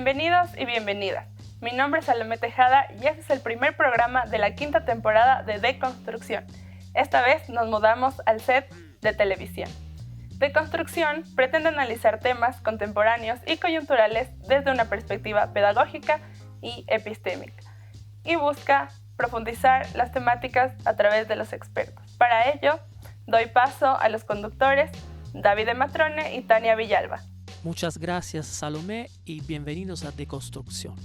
Bienvenidos y bienvenidas. Mi nombre es Salomé Tejada y este es el primer programa de la quinta temporada de Deconstrucción. Esta vez nos mudamos al set de televisión. Deconstrucción pretende analizar temas contemporáneos y coyunturales desde una perspectiva pedagógica y epistémica y busca profundizar las temáticas a través de los expertos. Para ello, doy paso a los conductores David Matrone y Tania Villalba. Muchas gracias, Salomé, y bienvenidos a Deconstrucción.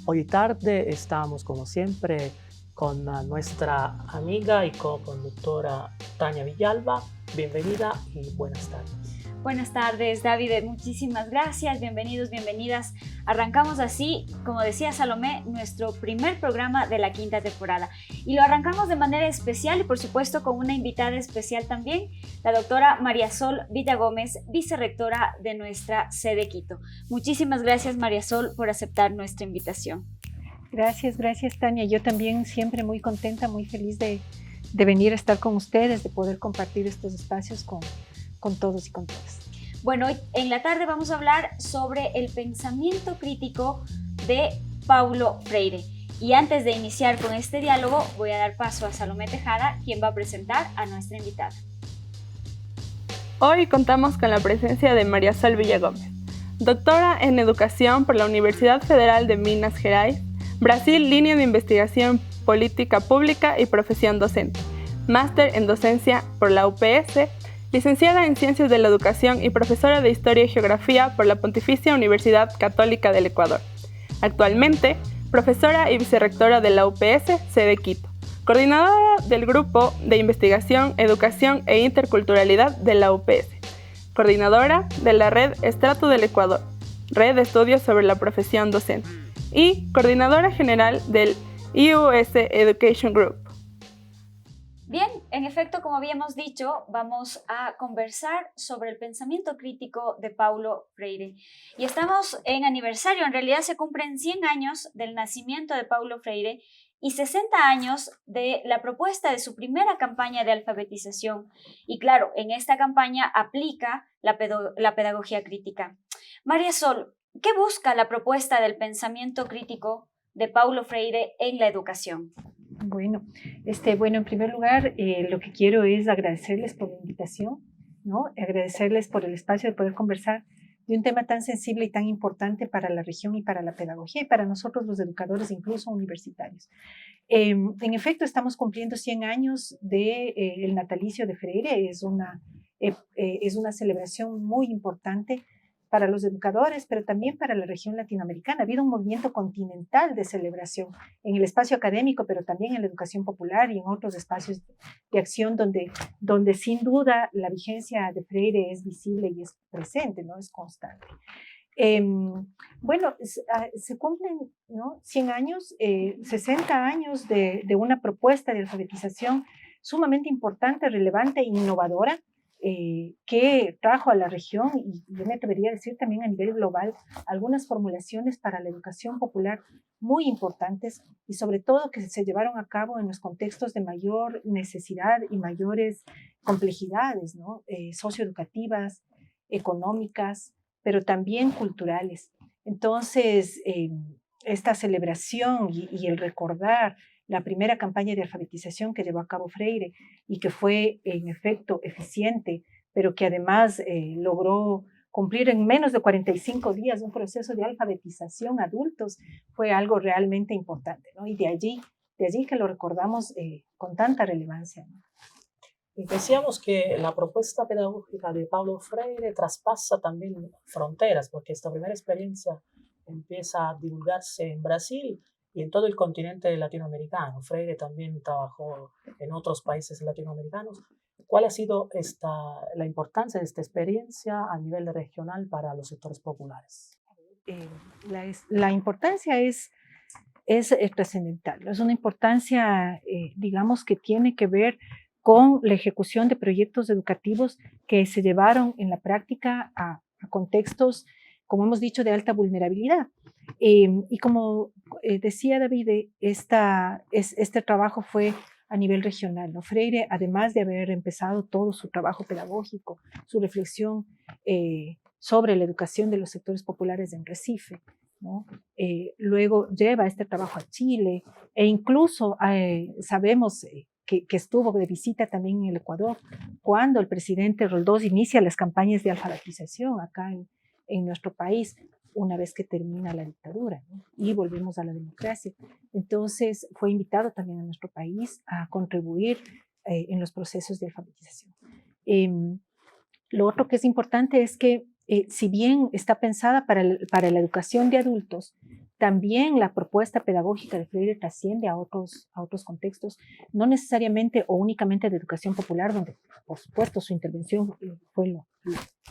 Hoy tarde estamos, como siempre, con nuestra amiga y co-conductora Tania Villalba. Bienvenida y buenas tardes. Buenas tardes, David. Muchísimas gracias. Bienvenidos, bienvenidas. Arrancamos así, como decía Salomé, nuestro primer programa de la quinta temporada. Y lo arrancamos de manera especial y, por supuesto, con una invitada especial también, la doctora María Sol Villagómez, vicerrectora de nuestra sede Quito. Muchísimas gracias, María Sol, por aceptar nuestra invitación. Gracias, Tania. Yo también siempre muy contenta, muy feliz de venir a estar con ustedes, de poder compartir estos espacios con todos y con todas. Bueno, hoy en la tarde vamos a hablar sobre el pensamiento crítico de Paulo Freire. Y antes de iniciar con este diálogo, voy a dar paso a Salomé Tejada, quien va a presentar a nuestra invitada. Hoy contamos con la presencia de María Sol Villagómez, doctora en Educación por la Universidad Federal de Minas Gerais, Brasil, línea de investigación política pública y profesión docente, máster en docencia por la UPS, licenciada en Ciencias de la Educación y profesora de Historia y Geografía por la Pontificia Universidad Católica del Ecuador. Actualmente, profesora y vicerrectora de la UPS, sede Quito, coordinadora del Grupo de Investigación, Educación e Interculturalidad de la UPS, coordinadora de la Red Estrato del Ecuador, Red de Estudios sobre la Profesión Docente, y coordinadora general del IUS Education Group. Bien, en efecto, como habíamos dicho, vamos a conversar sobre el pensamiento crítico de Paulo Freire. Y estamos en aniversario, en realidad se cumplen 100 años del nacimiento de Paulo Freire y 60 años de la propuesta de su primera campaña de alfabetización. Y claro, en esta campaña aplica la pedagogía crítica. María Sol, ¿qué busca la propuesta del pensamiento crítico de Paulo Freire en la educación? Bueno, en primer lugar, lo que quiero es agradecerles por la invitación, ¿no? Agradecerles por el espacio de poder conversar de un tema tan sensible y tan importante para la región y para la pedagogía y para nosotros los educadores, incluso universitarios. En efecto, estamos cumpliendo 100 años del natalicio de Freire. Es una celebración muy importante para los educadores, pero también para la región latinoamericana. Ha habido un movimiento continental de celebración en el espacio académico, pero también en la educación popular y en otros espacios de acción donde sin duda la vigencia de Freire es visible y es presente, ¿no? Es constante. Se cumplen, ¿no? 100 años, 60 años de una propuesta de alfabetización sumamente importante, relevante e innovadora, que trajo a la región, y yo me atrevería a decir también a nivel global, algunas formulaciones para la educación popular muy importantes y sobre todo que se llevaron a cabo en los contextos de mayor necesidad y mayores complejidades, ¿no? Socioeducativas, económicas, pero también culturales. Entonces, esta celebración y el recordar la primera campaña de alfabetización que llevó a cabo Freire y que fue en efecto eficiente, pero que además logró cumplir en menos de 45 días un proceso de alfabetización a adultos, fue algo realmente importante, ¿no? Y de allí que lo recordamos con tanta relevancia, ¿no? Decíamos que la propuesta pedagógica de Paulo Freire traspasa también fronteras, porque esta primera experiencia empieza a divulgarse en Brasil y en todo el continente latinoamericano. Freire también trabajó en otros países latinoamericanos. ¿Cuál ha sido la importancia de esta experiencia a nivel regional para los sectores populares? La importancia es trascendental. Es una importancia, digamos, que tiene que ver con la ejecución de proyectos educativos que se llevaron en la práctica a contextos, como hemos dicho, de alta vulnerabilidad. Y como decía David, este trabajo fue a nivel regional, ¿no? Freire, además de haber empezado todo su trabajo pedagógico, su reflexión sobre la educación de los sectores populares en Recife, ¿no? Luego lleva este trabajo a Chile e incluso sabemos que estuvo de visita también en el Ecuador cuando el presidente Roldós inicia las campañas de alfabetización acá en nuestro país, una vez que termina la dictadura, ¿no? Y volvemos a la democracia. Entonces fue invitado también a nuestro país a contribuir en los procesos de alfabetización. Lo otro que es importante es que si bien está pensada para la educación de adultos, también la propuesta pedagógica de Freire trasciende a otros contextos, no necesariamente o únicamente de educación popular, donde por supuesto su intervención fue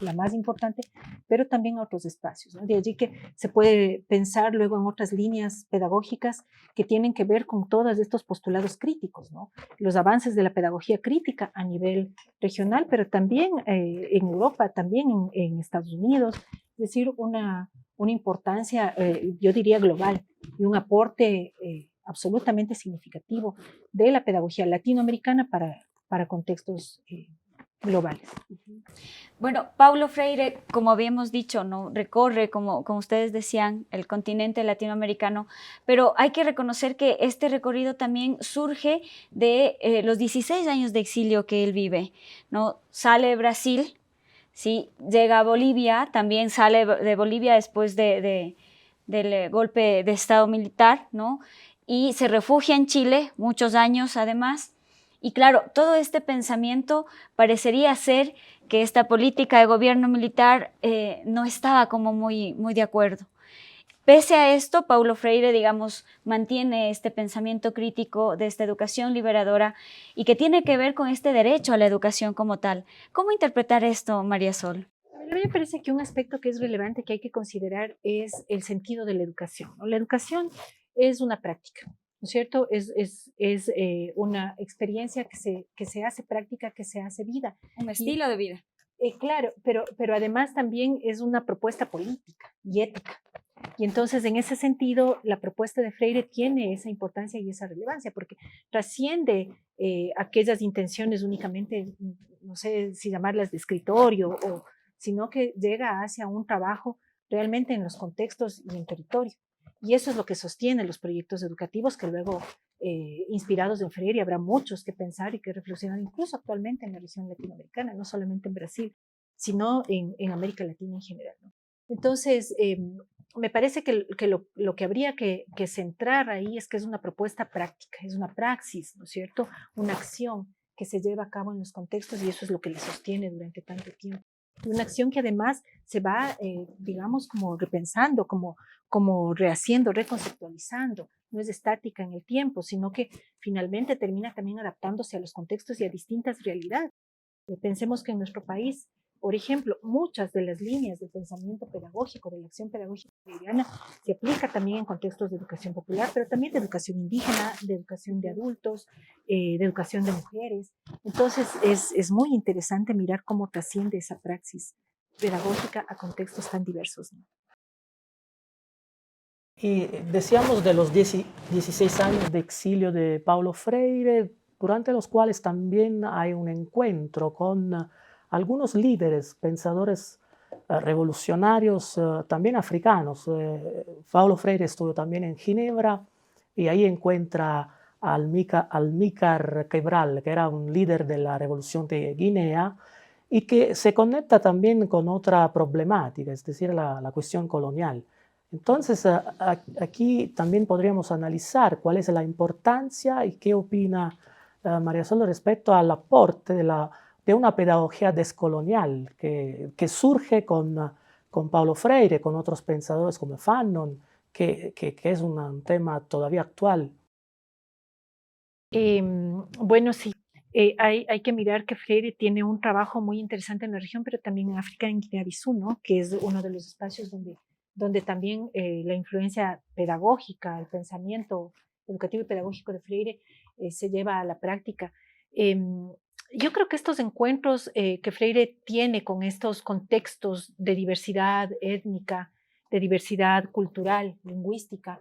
la más importante, pero también a otros espacios, ¿no? De allí que se puede pensar luego en otras líneas pedagógicas que tienen que ver con todos estos postulados críticos, ¿no? Los avances de la pedagogía crítica a nivel regional, pero también en Europa, también en Estados Unidos, es decir, una importancia, yo diría, global y un aporte absolutamente significativo de la pedagogía latinoamericana para contextos globales. Bueno, Paulo Freire, como habíamos dicho, ¿no? Recorre, como ustedes decían, el continente latinoamericano, pero hay que reconocer que este recorrido también surge de los 16 años de exilio que él vive, ¿no? Sale de Brasil, ¿sí? Llega a Bolivia, también sale de Bolivia después del golpe de Estado militar, ¿no? Y se refugia en Chile, muchos años además. Y claro, todo este pensamiento parecería ser que esta política de gobierno militar no estaba como muy de acuerdo. Pese a esto, Paulo Freire, digamos, mantiene este pensamiento crítico de esta educación liberadora y que tiene que ver con este derecho a la educación como tal. ¿Cómo interpretar esto, María Sol? A mí me parece que un aspecto que es relevante que hay que considerar es el sentido de la educación, ¿no? La educación es una práctica, ¿no es cierto? Es una experiencia que se hace práctica, que se hace vida. Un estilo de vida. Claro, pero además también es una propuesta política y ética. Y entonces, en ese sentido, la propuesta de Freire tiene esa importancia y esa relevancia, porque trasciende aquellas intenciones únicamente, no sé si llamarlas de escritorio, sino que llega hacia un trabajo realmente en los contextos y en territorio. Y eso es lo que sostiene los proyectos educativos que luego, inspirados en Freire, habrá muchos que pensar y que reflexionar incluso actualmente en la región latinoamericana, no solamente en Brasil, sino en América Latina en general, ¿no? Entonces, me parece que lo que habría que centrar ahí es que es una propuesta práctica, es una praxis, ¿no es cierto? Una acción que se lleva a cabo en los contextos y eso es lo que le sostiene durante tanto tiempo. Una acción que además se va, digamos, como repensando, como rehaciendo, reconceptualizando. No es estática en el tiempo, sino que finalmente termina también adaptándose a los contextos y a distintas realidades. Pensemos que en nuestro país, por ejemplo, muchas de las líneas del pensamiento pedagógico, de la acción pedagógica boliviana, se aplica también en contextos de educación popular, pero también de educación indígena, de educación de adultos, de educación de mujeres. Entonces, es muy interesante mirar cómo trasciende esa praxis pedagógica a contextos tan diversos, ¿no? Y decíamos de los 16 años de exilio de Paulo Freire, durante los cuales también hay un encuentro con algunos líderes, pensadores revolucionarios, también africanos. Paulo Freire estuvo también en Ginebra y ahí encuentra a Amílcar Cabral, que era un líder de la revolución de Guinea y que se conecta también con otra problemática, es decir, la cuestión colonial. Entonces, aquí también podríamos analizar cuál es la importancia y qué opina María Sol respecto al aporte de una pedagogía descolonial que surge con Paulo Freire, con otros pensadores como Fanon, que es un tema todavía actual. Bueno, sí. Hay que mirar que Freire tiene un trabajo muy interesante en la región, pero también en África, en Guinea-Bissau, ¿no? Que es uno de los espacios donde también la influencia pedagógica, el pensamiento educativo y pedagógico de Freire se lleva a la práctica. Yo creo que estos encuentros que Freire tiene con estos contextos de diversidad étnica, de diversidad cultural, lingüística,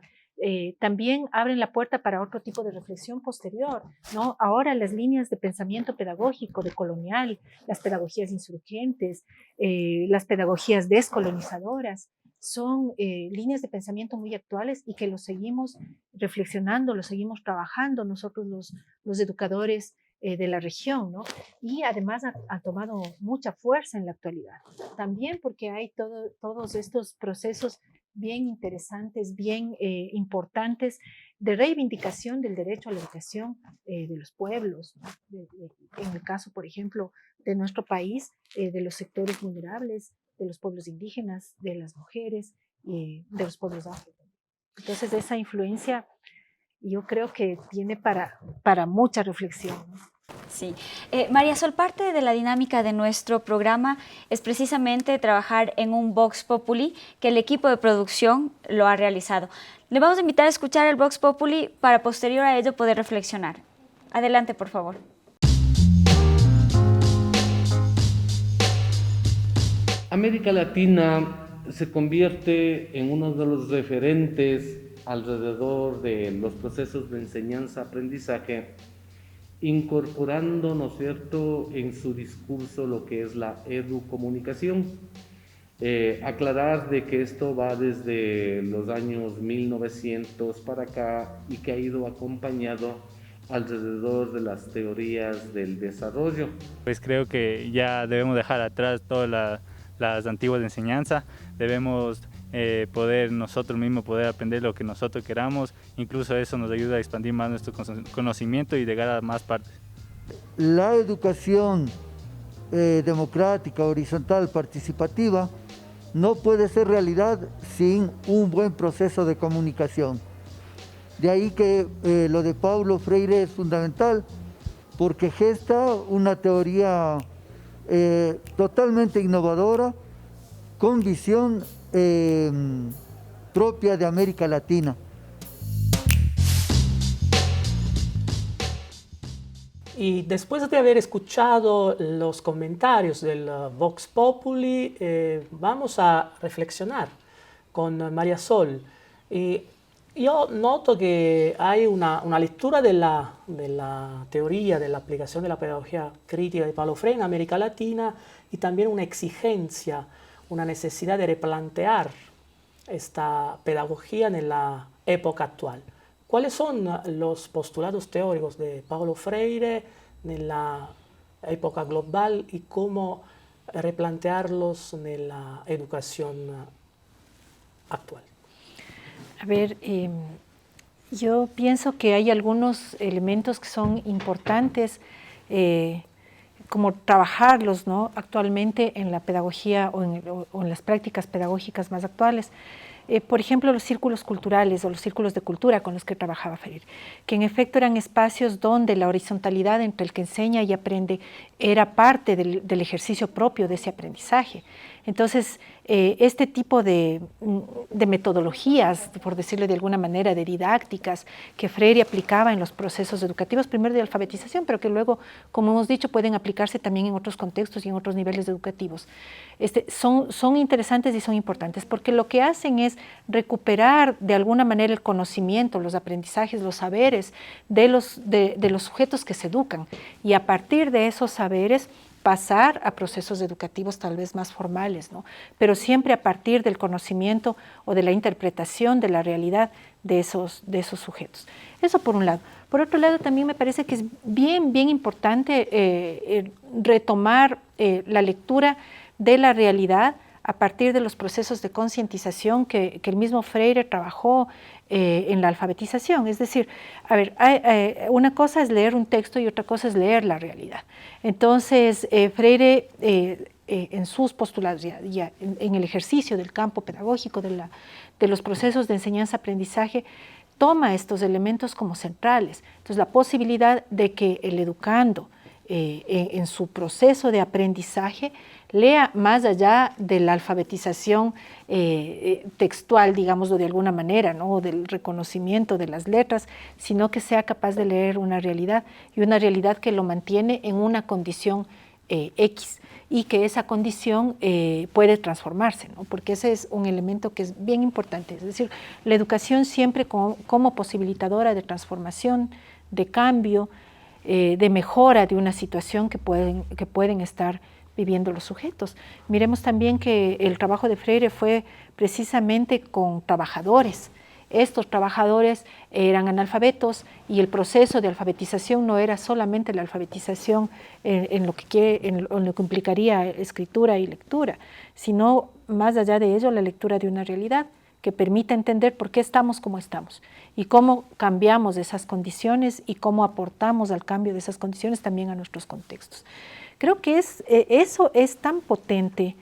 también abren la puerta para otro tipo de reflexión posterior, ¿no? Ahora las líneas de pensamiento pedagógico, de colonial, las pedagogías insurgentes, las pedagogías descolonizadoras, son líneas de pensamiento muy actuales y que los seguimos reflexionando, los seguimos trabajando nosotros los educadores de la región, ¿no? Y además ha tomado mucha fuerza en la actualidad. También porque hay todos estos procesos bien interesantes, bien importantes de reivindicación del derecho a la educación de los pueblos, ¿no? En el caso, por ejemplo, de nuestro país, de los sectores vulnerables, de los pueblos indígenas, de las mujeres, de los pueblos afro. Entonces, esa influencia yo creo que tiene para mucha reflexión, ¿no? Sí. María Sol, parte de la dinámica de nuestro programa es precisamente trabajar en un Vox Populi que el equipo de producción lo ha realizado. Le vamos a invitar a escuchar el Vox Populi para posterior a ello poder reflexionar. Adelante, por favor. América Latina se convierte en uno de los referentes alrededor de los procesos de enseñanza-aprendizaje, incorporando, ¿no es cierto?, en su discurso lo que es la educomunicación. Aclarar de que esto va desde los años 1900 para acá y que ha ido acompañado alrededor de las teorías del desarrollo. Pues creo que ya debemos dejar atrás todas las antiguas enseñanzas, debemos poder nosotros mismos poder aprender lo que nosotros queramos, incluso eso nos ayuda a expandir más nuestro conocimiento y llegar a más partes. La educación democrática, horizontal, participativa, no puede ser realidad sin un buen proceso de comunicación. De ahí que lo de Paulo Freire es fundamental, porque gesta una teoría totalmente innovadora, con visión propia de América Latina. Y después de haber escuchado los comentarios del Vox Populi, vamos a reflexionar con María Sol. Y yo noto que hay una lectura de la teoría de la aplicación de la pedagogía crítica de Paulo Freire en América Latina y también una exigencia, una necesidad de replantear esta pedagogía en la época actual. ¿Cuáles son los postulados teóricos de Paulo Freire en la época global y cómo replantearlos en la educación actual? A ver, yo pienso que hay algunos elementos que son importantes, como trabajarlos, ¿no?, actualmente en la pedagogía o en las prácticas pedagógicas más actuales. Por ejemplo, los círculos culturales o los círculos de cultura con los que trabajaba Freire, que en efecto eran espacios donde la horizontalidad entre el que enseña y aprende era parte del ejercicio propio de ese aprendizaje. Entonces, este tipo de metodologías, por decirlo de alguna manera, de didácticas que Freire aplicaba en los procesos educativos, primero de alfabetización, pero que luego, como hemos dicho, pueden aplicarse también en otros contextos y en otros niveles educativos, son interesantes y son importantes, porque lo que hacen es recuperar de alguna manera el conocimiento, los aprendizajes, los saberes de los sujetos que se educan, y a partir de esos saberes pasar a procesos educativos tal vez más formales, ¿no?, pero siempre a partir del conocimiento o de la interpretación de la realidad de esos sujetos. Eso por un lado. Por otro lado, también me parece que es bien importante retomar la lectura de la realidad a partir de los procesos de concientización que el mismo Freire trabajó en la alfabetización. Es decir, a ver, una cosa es leer un texto y otra cosa es leer la realidad. Entonces, Freire, en sus postulados, ya en el ejercicio del campo pedagógico, de los procesos de enseñanza-aprendizaje, toma estos elementos como centrales. Entonces, la posibilidad de que el educando, en su proceso de aprendizaje, lea más allá de la alfabetización textual, digámoslo de alguna manera, ¿no?, o del reconocimiento de las letras, sino que sea capaz de leer una realidad, y una realidad que lo mantiene en una condición X, y que esa condición puede transformarse, ¿no?, porque ese es un elemento que es bien importante. Es decir, la educación siempre como posibilitadora de transformación, de cambio, de mejora de una situación que pueden estar viviendo los sujetos. Miremos también que el trabajo de Freire fue precisamente con trabajadores. Estos trabajadores eran analfabetos y el proceso de alfabetización no era solamente la alfabetización en lo que implicaría escritura y lectura, sino más allá de ello la lectura de una realidad que permita entender por qué estamos como estamos y cómo cambiamos esas condiciones y cómo aportamos al cambio de esas condiciones también a nuestros contextos. Creo que eso es tan potente,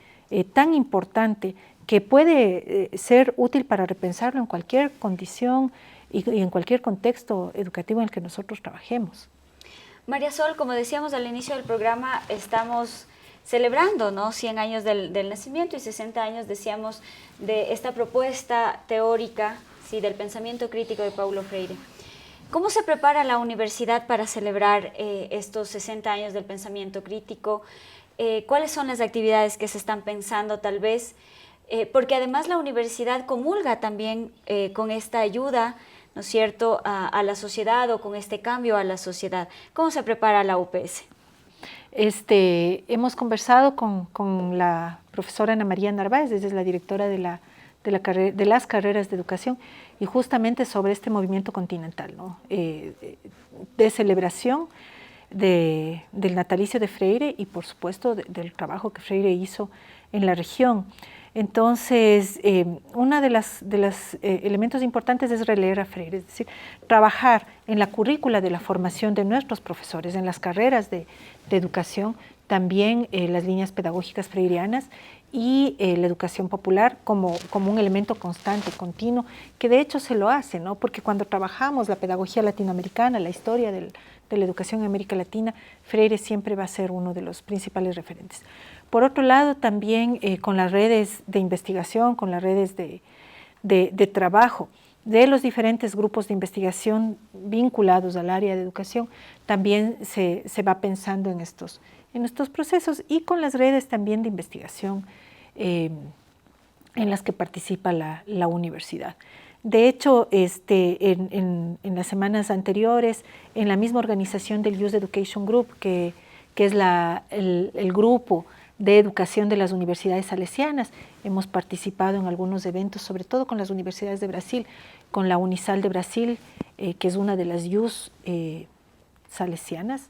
tan importante, que puede ser útil para repensarlo en cualquier condición y en cualquier contexto educativo en el que nosotros trabajemos. María Sol, como decíamos al inicio del programa, estamos celebrando, ¿no?, 100 años del nacimiento y 60 años, decíamos, de esta propuesta teórica, sí, del pensamiento crítico de Paulo Freire. ¿Cómo se prepara la universidad para celebrar estos 60 años del pensamiento crítico? ¿Cuáles son las actividades que se están pensando tal vez? Porque además la universidad comulga también con esta ayuda, ¿no es cierto?, a la sociedad o con este cambio a la sociedad. ¿Cómo se prepara la UPS? Hemos conversado con la profesora Ana María Narváez, ella es la directora de las carreras de educación, y justamente sobre este movimiento continental, ¿no?, de celebración del natalicio de Freire y por supuesto del trabajo que Freire hizo en la región. Entonces, uno de los elementos importantes es releer a Freire, es decir, trabajar en la currícula de la formación de nuestros profesores, en las carreras de educación, también las líneas pedagógicas freirianas y la educación popular como un elemento constante, continuo, que de hecho se lo hace, ¿no? Porque cuando trabajamos la pedagogía latinoamericana, la historia de la educación en América Latina, Freire siempre va a ser uno de los principales referentes. Por otro lado, también con las redes de investigación, con las redes de trabajo de los diferentes grupos de investigación vinculados al área de educación, también se va pensando en estos procesos y con las redes también de investigación en las que participa la universidad. De hecho, en las semanas anteriores, en la misma organización del Youth Education Group, que es el grupo de educación de las universidades salesianas, hemos participado en algunos eventos, sobre todo con las universidades de Brasil, con la Unisal de Brasil, que es una de las youth salesianas.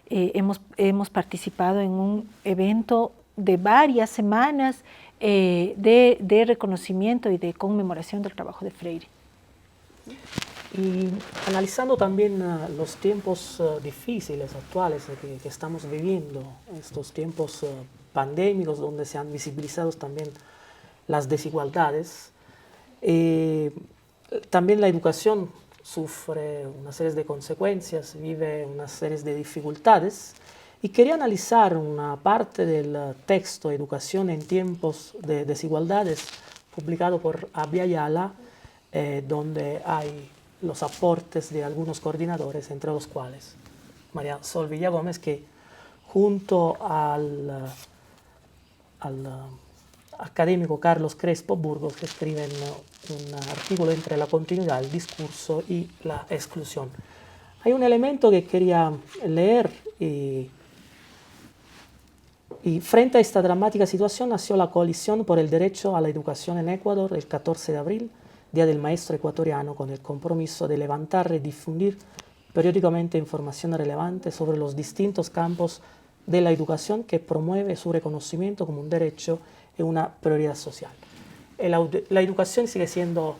Hemos participado en un evento de varias semanas de reconocimiento y de conmemoración del trabajo de Freire. Y analizando también los tiempos difíciles actuales que estamos viviendo, estos tiempos pandémicos donde se han visibilizado también las desigualdades, también la educación sufre una serie de consecuencias, vive una serie de dificultades, y quería analizar una parte del texto Educación en tiempos de desigualdades, publicado por Abya Yala, donde hay los aportes de algunos coordinadores, entre los cuales María Sol Villagómez, que junto al académico Carlos Crespo Burgos, que escriben un artículo entre la continuidad, el discurso y la exclusión. Hay un elemento que quería leer y frente a esta dramática situación nació la Coalición por el Derecho a la Educación en Ecuador el 14 de abril, Día del Maestro Ecuatoriano, con el compromiso de levantar y difundir periódicamente información relevante sobre los distintos campos de la educación que promueve su reconocimiento como un derecho y una prioridad social. La educación sigue siendo,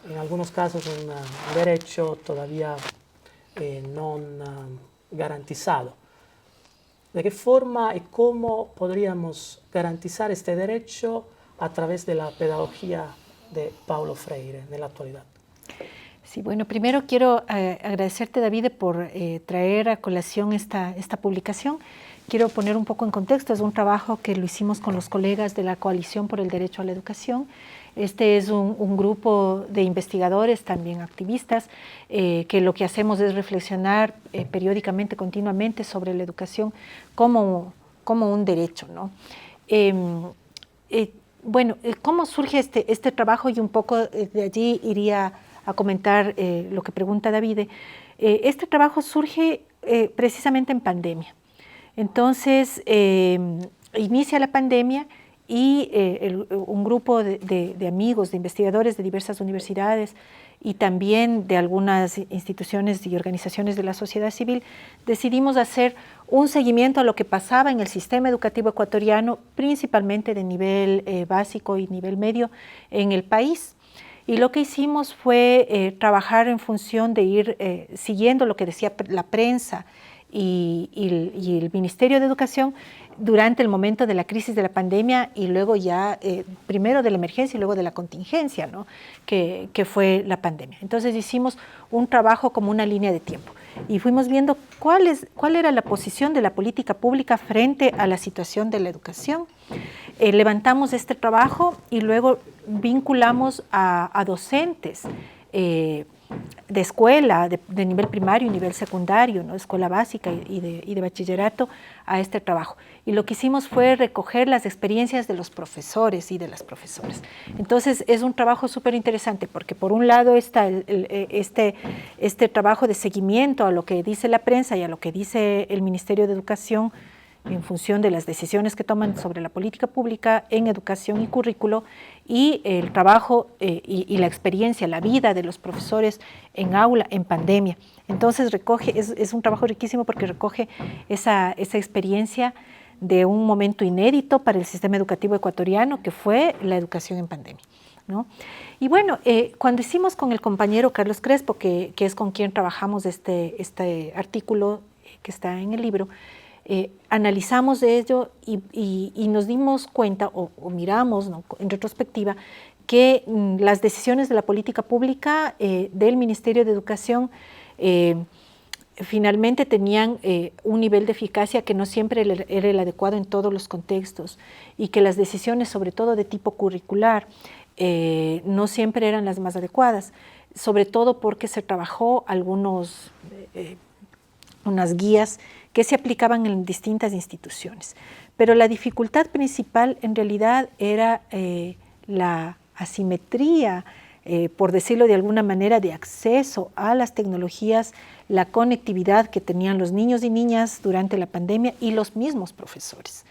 en algunos casos, un derecho todavía no garantizado. ¿De qué forma y cómo podríamos garantizar este derecho a través de la pedagogía de Paulo Freire en la actualidad? Sí, bueno, primero quiero agradecerte, David, por traer a colación esta publicación. Quiero poner un poco en contexto, es un trabajo que lo hicimos con los colegas de la Coalición por el Derecho a la Educación. Este es un grupo de investigadores, también activistas, que lo que hacemos es reflexionar periódicamente, continuamente sobre la educación como un derecho, ¿no? Bueno, ¿cómo surge este trabajo? Y un poco de allí iría a comentar lo que pregunta David. Este trabajo surge precisamente en pandemia. Entonces, inicia la pandemia y un grupo de amigos, de investigadores de diversas universidades y también de algunas instituciones y organizaciones de la sociedad civil, decidimos hacer un seguimiento a lo que pasaba en el sistema educativo ecuatoriano, principalmente de nivel básico y nivel medio en el país. Y lo que hicimos fue trabajar en función de ir siguiendo lo que decía la prensa y el Ministerio de Educación durante el momento de la crisis de la pandemia y luego ya, primero de la emergencia y luego de la contingencia, ¿no? que fue la pandemia. Entonces hicimos un trabajo como una línea de tiempo y fuimos viendo cuál era la posición de la política pública frente a la situación de la educación. Levantamos este trabajo y luego vinculamos a docentes de escuela, de nivel primario y nivel secundario, ¿no? Escuela básica y de bachillerato a este trabajo. Y lo que hicimos fue recoger las experiencias de los profesores y de las profesoras. Entonces es un trabajo súper interesante porque por un lado está este trabajo de seguimiento a lo que dice la prensa y a lo que dice el Ministerio de Educación en función de las decisiones que toman sobre la política pública en educación y currículo, y el trabajo y la experiencia, la vida de los profesores en aula, en pandemia. Entonces es un trabajo riquísimo porque recoge esa experiencia de un momento inédito para el sistema educativo ecuatoriano, que fue la educación en pandemia, ¿no? Y bueno, cuando hicimos con el compañero Carlos Crespo, que es con quien trabajamos este artículo que está en el libro, analizamos de ello y nos dimos cuenta o miramos, ¿no?, en retrospectiva que las decisiones de la política pública del Ministerio de Educación finalmente tenían un nivel de eficacia que no siempre era el adecuado en todos los contextos y que las decisiones, sobre todo de tipo curricular, no siempre eran las más adecuadas, sobre todo porque se trabajó unas guías que se aplicaban en distintas instituciones. Pero la dificultad principal en realidad era la asimetría, por decirlo de alguna manera, de acceso a las tecnologías, la conectividad que tenían los niños y niñas durante la pandemia y los mismos profesores.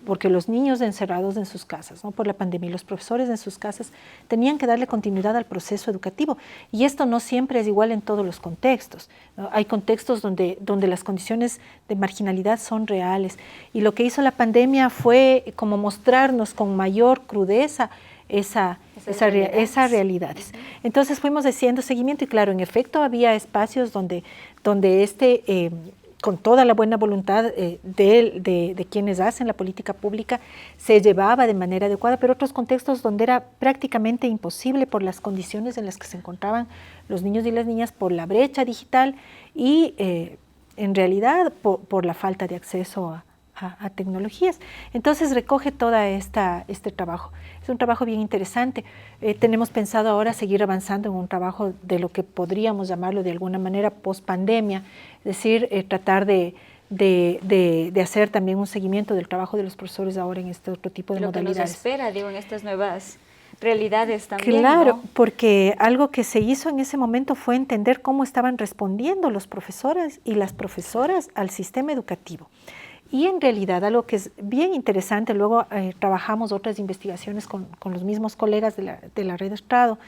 Porque los niños encerrados en sus casas, ¿no?, por la pandemia, y los profesores en sus casas tenían que darle continuidad al proceso educativo. Y esto no siempre es igual en todos los contextos, ¿no? Hay contextos donde las condiciones de marginalidad son reales. Y lo que hizo la pandemia fue como mostrarnos con mayor crudeza esas realidades. Entonces fuimos haciendo seguimiento y claro, en efecto había espacios donde con toda la buena voluntad de quienes hacen la política pública, se llevaba de manera adecuada, pero otros contextos donde era prácticamente imposible por las condiciones en las que se encontraban los niños y las niñas, por la brecha digital y en realidad por la falta de acceso a tecnologías. Entonces recoge toda este trabajo. Es un trabajo bien interesante. Tenemos pensado ahora seguir avanzando en un trabajo de lo que podríamos llamarlo de alguna manera post-pandemia, es decir, tratar de hacer también un seguimiento del trabajo de los profesores ahora en este otro tipo de modalidades. Lo que nos espera, digo, en estas nuevas realidades también. Claro, ¿no? porque algo que se hizo en ese momento fue entender cómo estaban respondiendo los profesores y las profesoras al sistema educativo. Y en realidad algo que es bien interesante, luego trabajamos otras investigaciones con los mismos colegas de la Red Estrado,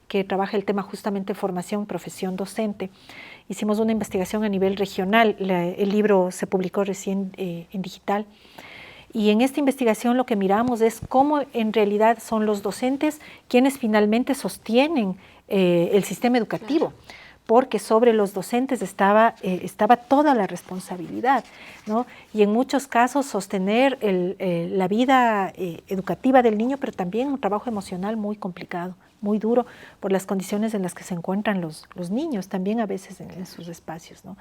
que trabaja el tema justamente formación, profesión docente. Hicimos una investigación a nivel regional, el libro se publicó recién en digital, y en esta investigación lo que miramos es cómo en realidad son los docentes quienes finalmente sostienen el sistema educativo. Claro. Porque sobre los docentes estaba toda la responsabilidad, ¿no? Y en muchos casos sostener la vida educativa del niño, pero también un trabajo emocional muy complicado, muy duro, por las condiciones en las que se encuentran los niños, también a veces en sus espacios, ¿no?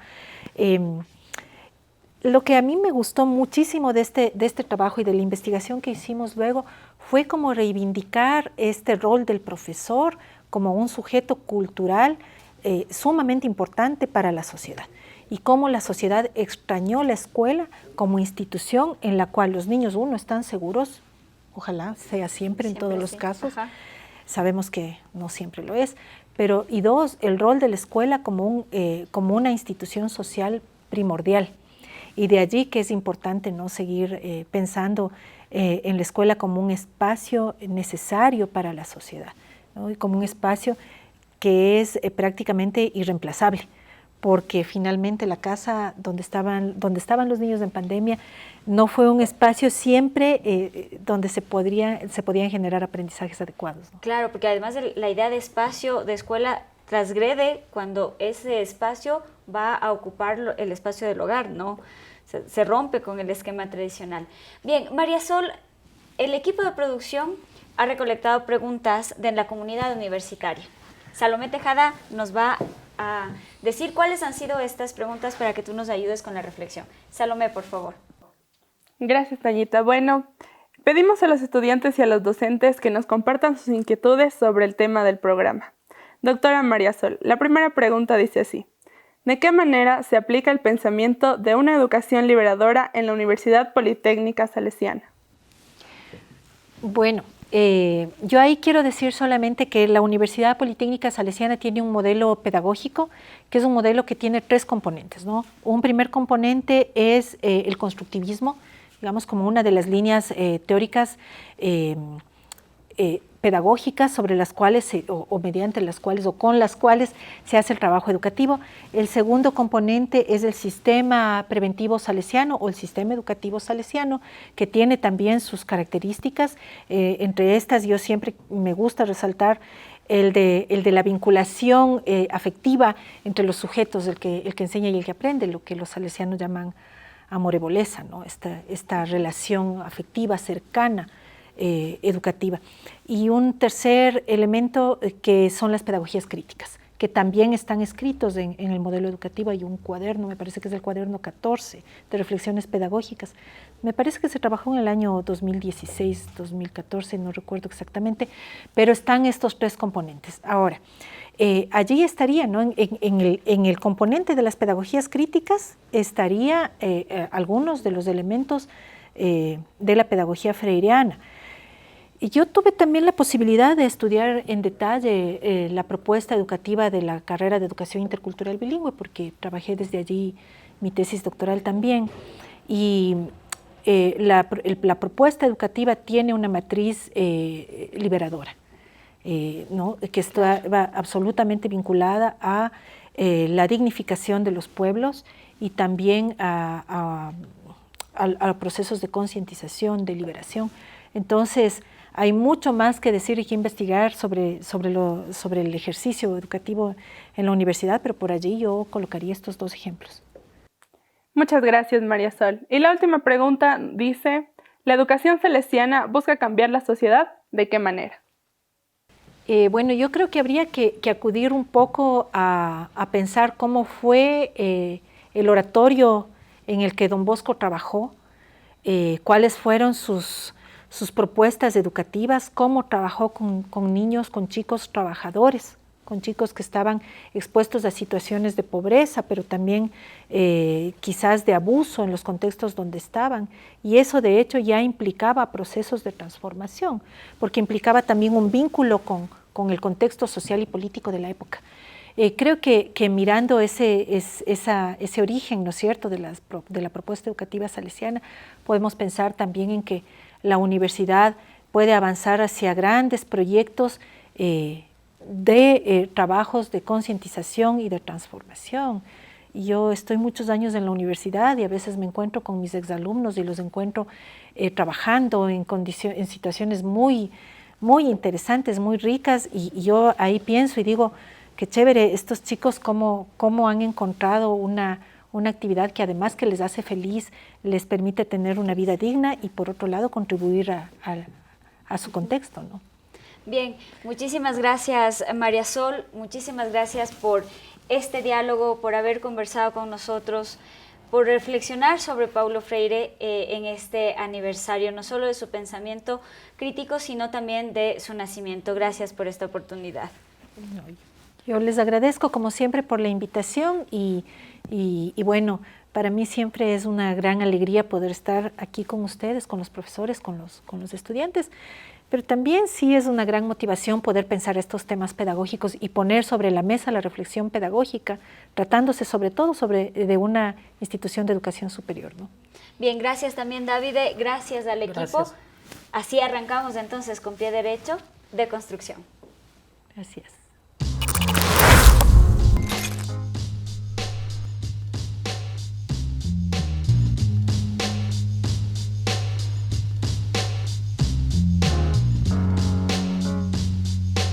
Lo que a mí me gustó muchísimo de este trabajo y de la investigación que hicimos luego fue como reivindicar este rol del profesor como un sujeto cultural sumamente importante para la sociedad y cómo la sociedad extrañó la escuela como institución en la cual los niños, uno, están seguros, ojalá sea siempre en todos los casos, ajá. Sabemos que no siempre lo es, pero y dos, el rol de la escuela como una institución social primordial Y de allí que es importante, ¿no?, seguir pensando en la escuela como un espacio necesario para la sociedad, ¿no?, y como un espacio que es prácticamente irreemplazable, porque finalmente la casa donde estaban los niños en pandemia no fue un espacio siempre donde se podían generar aprendizajes adecuados, ¿no? Claro, porque además la idea de espacio de escuela transgrede cuando ese espacio va a ocupar el espacio del hogar, ¿no? Se rompe con el esquema tradicional. Bien, María Sol, el equipo de producción ha recolectado preguntas de la comunidad universitaria. Salomé Tejada nos va a decir cuáles han sido estas preguntas para que tú nos ayudes con la reflexión. Salomé, por favor. Gracias, Tañita. Bueno, pedimos a los estudiantes y a los docentes que nos compartan sus inquietudes sobre el tema del programa. Doctora María Sol, la primera pregunta dice así: ¿de qué manera se aplica el pensamiento de una educación liberadora en la Universidad Politécnica Salesiana? Bueno, yo ahí quiero decir solamente que la Universidad Politécnica Salesiana tiene un modelo pedagógico, que es un modelo que tiene 3 componentes, ¿no? Un primer componente es el constructivismo, digamos como una de las líneas teóricas pedagógicas sobre las cuales, o mediante las cuales, o con las cuales se hace el trabajo educativo. El segundo componente es el sistema preventivo salesiano o el sistema educativo salesiano, que tiene también sus características. Entre estas, yo siempre me gusta resaltar el de la vinculación afectiva entre los sujetos, el que enseña y el que aprende, lo que los salesianos llaman amorevoleza, ¿no? Esta relación afectiva cercana, educativa. Y un tercer elemento que son las pedagogías críticas, que también están escritos en el modelo educativo. Hay un cuaderno, me parece que es el cuaderno 14 de reflexiones pedagógicas. Me parece que se trabajó en el año 2016, 2014, no recuerdo exactamente, pero están estos 3 componentes. Ahora, allí estaría, ¿no?, en el componente de las pedagogías críticas estaría algunos de los elementos de la pedagogía freireana. Y yo tuve también la posibilidad de estudiar en detalle la propuesta educativa de la carrera de Educación Intercultural Bilingüe, porque trabajé desde allí mi tesis doctoral también. Y la propuesta educativa tiene una matriz liberadora, ¿no?, que está absolutamente vinculada a la dignificación de los pueblos y también a procesos de concientización, de liberación. Entonces, hay mucho más que decir y que investigar sobre el ejercicio educativo en la universidad, pero por allí yo colocaría estos 2 ejemplos. Muchas gracias, María Sol. Y la última pregunta dice: ¿la educación salesiana busca cambiar la sociedad? ¿De qué manera? Bueno, yo creo que habría que acudir un poco a pensar cómo fue el oratorio en el que don Bosco trabajó, cuáles fueron sus propuestas educativas, cómo trabajó con niños, con chicos trabajadores, con chicos que estaban expuestos a situaciones de pobreza, pero también quizás de abuso en los contextos donde estaban. Y eso de hecho ya implicaba procesos de transformación, porque implicaba también un vínculo con el contexto social y político de la época. Creo que mirando ese origen, ¿no es cierto?, de la propuesta educativa salesiana, podemos pensar también en que la universidad puede avanzar hacia grandes proyectos de trabajos de concientización y de transformación. Yo estoy muchos años en la universidad y a veces me encuentro con mis exalumnos y los encuentro trabajando en situaciones muy, muy interesantes, muy ricas, y yo ahí pienso y digo, qué chévere, estos chicos cómo han encontrado una actividad que además que les hace feliz, les permite tener una vida digna y por otro lado contribuir a su contexto, ¿no? Bien, muchísimas gracias, María Sol, muchísimas gracias por este diálogo, por haber conversado con nosotros, por reflexionar sobre Paulo Freire en este aniversario, no solo de su pensamiento crítico, sino también de su nacimiento. Gracias por esta oportunidad. Yo les agradezco como siempre por la invitación y bueno, Para mí siempre es una gran alegría poder estar aquí con ustedes, con los profesores, con los estudiantes, pero también sí es una gran motivación poder pensar estos temas pedagógicos y poner sobre la mesa la reflexión pedagógica, tratándose sobre todo de una institución de educación superior, ¿no? Bien, gracias también, David, gracias al equipo. Gracias. Así arrancamos entonces con pie derecho de construcción. Gracias.